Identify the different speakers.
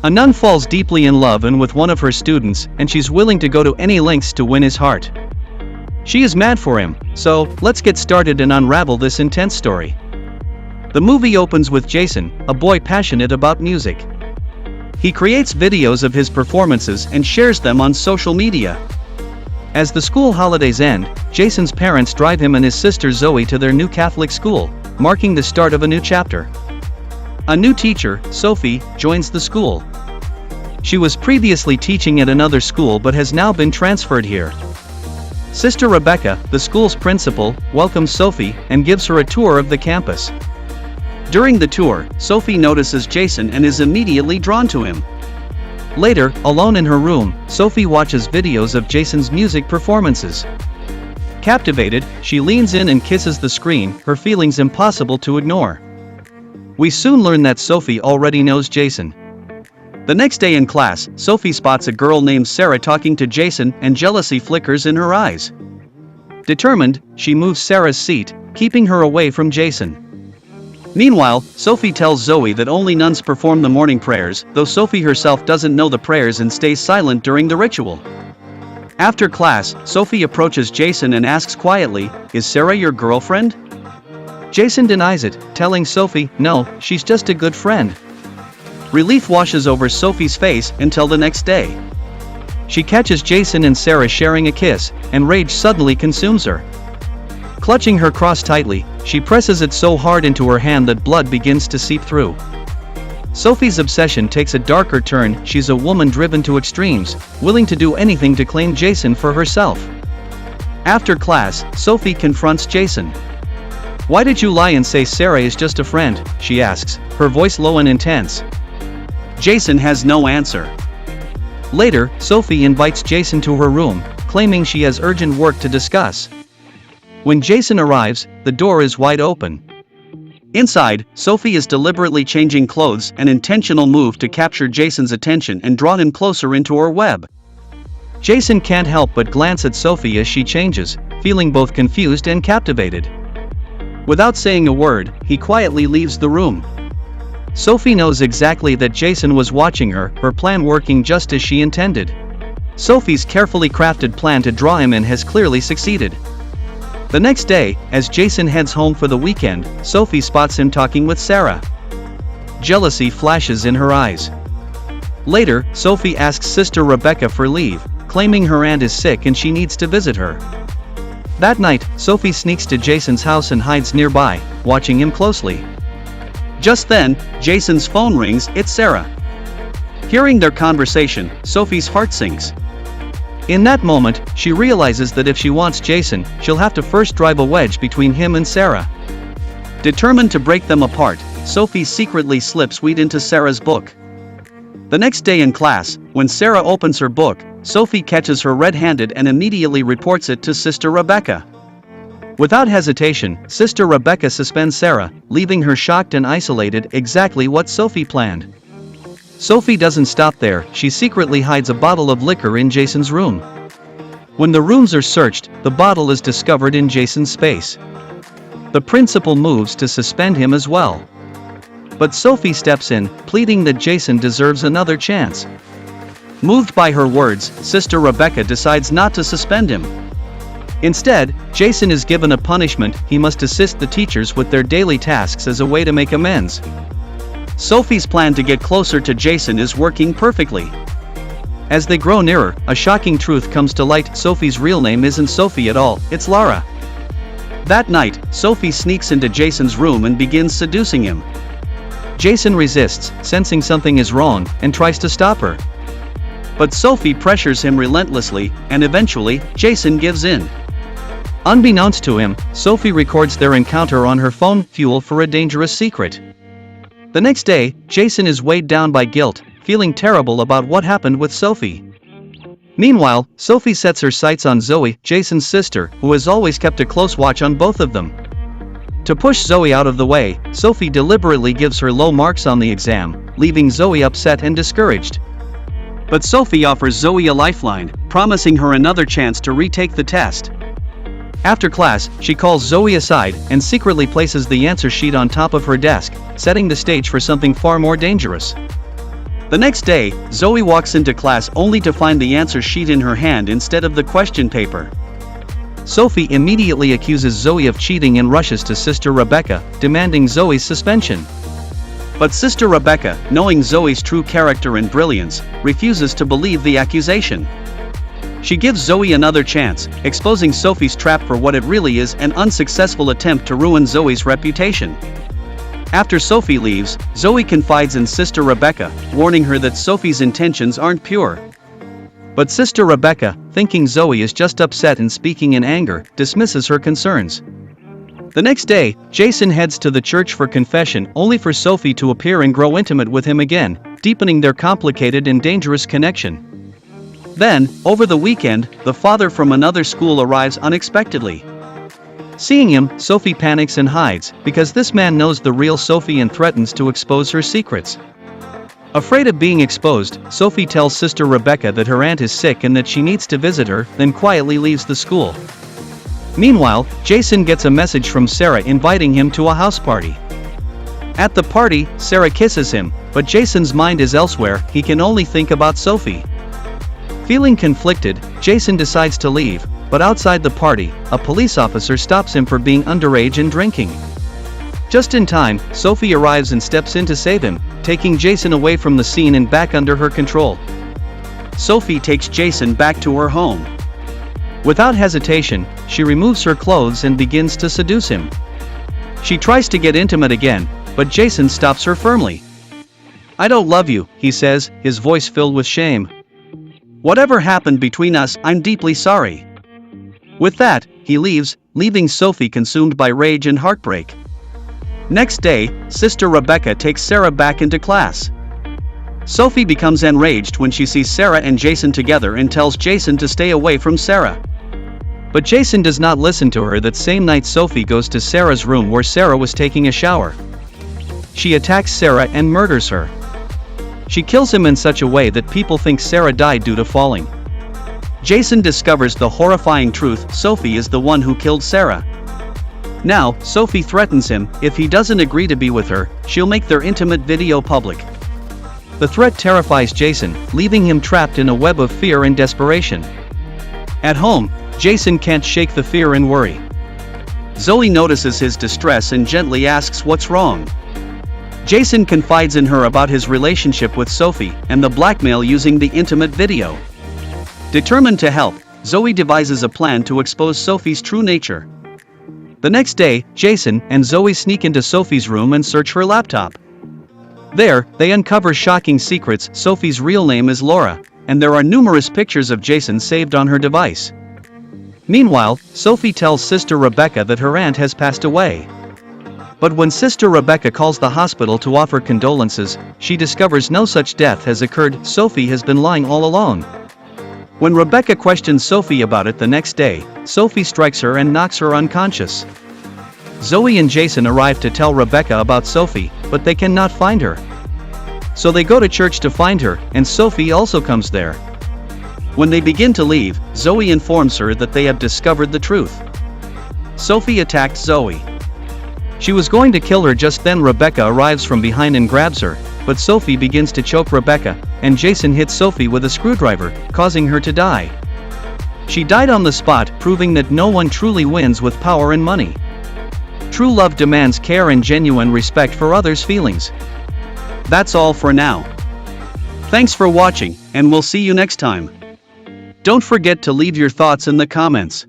Speaker 1: A nun falls deeply in love with one of her students, and she's willing to go to any lengths to win his heart. She is mad for him, so let's get started and unravel this intense story. The movie opens with Jason, a boy passionate about music. He creates videos of his performances and shares them on social media. As the school holidays end, Jason's parents drive him and his sister Zoe to their new Catholic school, marking the start of a new chapter. A new teacher, Sophie, joins the school. She was previously teaching at another school but has now been transferred here. Sister Rebecca, the school's principal, welcomes Sophie and gives her a tour of the campus. During the tour, Sophie notices Jason and is immediately drawn to him. Later, alone in her room, Sophie watches videos of Jason's music performances. Captivated, she leans in and kisses the screen, her feelings impossible to ignore. We soon learn that Sophie already knows Jason. The next day in class, Sophie spots a girl named Sarah talking to Jason and jealousy flickers in her eyes. Determined, she moves Sarah's seat, keeping her away from Jason. Meanwhile, Sophie tells Zoe that only nuns perform the morning prayers, though Sophie herself doesn't know the prayers and stays silent during the ritual. After class, Sophie approaches Jason and asks quietly, "Is Sarah your girlfriend?" Jason denies it, telling Sophie, "No, she's just a good friend." Relief washes over Sophie's face until the next day. She catches Jason and Sarah sharing a kiss, and rage suddenly consumes her. Clutching her cross tightly, she presses it so hard into her hand that blood begins to seep through. Sophie's obsession takes a darker turn. She's a woman driven to extremes, willing to do anything to claim Jason for herself. After class, Sophie confronts Jason. "Why did you lie and say Sarah is just a friend?" she asks, her voice low and intense. Jason has no answer. Later, Sophie invites Jason to her room, claiming she has urgent work to discuss. When Jason arrives, the door is wide open. Inside, Sophie is deliberately changing clothes, an intentional move to capture Jason's attention and draw him closer into her web. Jason can't help but glance at Sophie as she changes, feeling both confused and captivated. Without saying a word, he quietly leaves the room. Sophie knows exactly that Jason was watching her, her plan working just as she intended. Sophie's carefully crafted plan to draw him in has clearly succeeded. The next day, as Jason heads home for the weekend, Sophie spots him talking with Sarah. Jealousy flashes in her eyes. Later, Sophie asks Sister Rebecca for leave, claiming her aunt is sick and she needs to visit her. That night, Sophie sneaks to Jason's house and hides nearby, watching him closely. Just then, Jason's phone rings. It's Sarah. Hearing their conversation, Sophie's heart sinks. In that moment, she realizes that if she wants Jason, she'll have to first drive a wedge between him and Sarah. Determined to break them apart, Sophie secretly slips weed into Sarah's book. The next day in class, when Sarah opens her book, Sophie catches her red-handed and immediately reports it to Sister Rebecca. Without hesitation, Sister Rebecca suspends Sarah, leaving her shocked and isolated, exactly what Sophie planned. Sophie doesn't stop there, she secretly hides a bottle of liquor in Jason's room. When the rooms are searched, the bottle is discovered in Jason's space. The principal moves to suspend him as well. But Sophie steps in, pleading that Jason deserves another chance. Moved by her words, Sister Rebecca decides not to suspend him. Instead, Jason is given a punishment. He must assist the teachers with their daily tasks as a way to make amends. Sophie's plan to get closer to Jason is working perfectly. As they grow nearer, a shocking truth comes to light. Sophie's real name isn't Sophie at all, it's Lara. That night, Sophie sneaks into Jason's room and begins seducing him. Jason resists, sensing something is wrong, and tries to stop her. But Sophie pressures him relentlessly, and eventually, Jason gives in. Unbeknownst to him, Sophie records their encounter on her phone, fuel for a dangerous secret. The next day, Jason is weighed down by guilt, feeling terrible about what happened with Sophie. Meanwhile, Sophie sets her sights on Zoe, Jason's sister, who has always kept a close watch on both of them. To push Zoe out of the way, Sophie deliberately gives her low marks on the exam, leaving Zoe upset and discouraged. But Sophie offers Zoe a lifeline, promising her another chance to retake the test. After class, she calls Zoe aside and secretly places the answer sheet on top of her desk, setting the stage for something far more dangerous. The next day, Zoe walks into class only to find the answer sheet in her hand instead of the question paper. Sophie immediately accuses Zoe of cheating and rushes to Sister Rebecca, demanding Zoe's suspension. But Sister Rebecca, knowing Zoe's true character and brilliance, refuses to believe the accusation. She gives Zoe another chance, exposing Sophie's trap for what it really is, an unsuccessful attempt to ruin Zoe's reputation. After Sophie leaves, Zoe confides in Sister Rebecca, warning her that Sophie's intentions aren't pure. But Sister Rebecca, thinking Zoe is just upset and speaking in anger, dismisses her concerns. The next day, Jason heads to the church for confession, only for Sophie to appear and grow intimate with him again, deepening their complicated and dangerous connection. Then, over the weekend, the father from another school arrives unexpectedly. Seeing him, Sophie panics and hides, because this man knows the real Sophie and threatens to expose her secrets. Afraid of being exposed, Sophie tells Sister Rebecca that her aunt is sick and that she needs to visit her, then quietly leaves the school. Meanwhile, Jason gets a message from Sarah inviting him to a house party. At the party, Sarah kisses him, but Jason's mind is elsewhere, he can only think about Sophie. Feeling conflicted, Jason decides to leave, but outside the party, a police officer stops him for being underage and drinking. Just in time, Sophie arrives and steps in to save him, taking Jason away from the scene and back under her control. Sophie takes Jason back to her home. Without hesitation, she removes her clothes and begins to seduce him. She tries to get intimate again, but Jason stops her firmly. "I don't love you," he says, his voice filled with shame. "Whatever happened between us, I'm deeply sorry." With that, he leaves, leaving Sophie consumed by rage and heartbreak. Next day, Sister Rebecca takes Sarah back into class. Sophie becomes enraged when she sees Sarah and Jason together and tells Jason to stay away from Sarah. But Jason does not listen to her. That same night, Sophie goes to Sarah's room where Sarah was taking a shower. She attacks Sarah and murders her. She kills him in such a way that people think Sarah died due to falling. Jason discovers the horrifying truth: Sophie is the one who killed Sarah. Now, Sophie threatens him, if he doesn't agree to be with her, she'll make their intimate video public. The threat terrifies Jason, leaving him trapped in a web of fear and desperation. At home, Jason can't shake the fear and worry. Zoe notices his distress and gently asks what's wrong. Jason confides in her about his relationship with Sophie and the blackmail using the intimate video. Determined to help, Zoe devises a plan to expose Sophie's true nature. The next day, Jason and Zoe sneak into Sophie's room and search her laptop. There, they uncover shocking secrets: Sophie's real name is Laura, and there are numerous pictures of Jason saved on her device. Meanwhile, Sophie tells Sister Rebecca that her aunt has passed away. But when Sister Rebecca calls the hospital to offer condolences, she discovers no such death has occurred. Sophie has been lying all along. When Rebecca questions Sophie about it the next day, Sophie strikes her and knocks her unconscious. Zoe and Jason arrive to tell Rebecca about Sophie, but they cannot find her. So they go to church to find her, and Sophie also comes there. When they begin to leave, Zoe informs her that they have discovered the truth. Sophie attacked Zoe. She was going to kill her. Just then Rebecca arrives from behind and grabs her, but Sophie begins to choke Rebecca, and Jason hits Sophie with a screwdriver, causing her to die. She died on the spot, proving that no one truly wins with power and money. True love demands care and genuine respect for others' feelings. That's all for now. Thanks for watching, and we'll see you next time. Don't forget to leave your thoughts in the comments.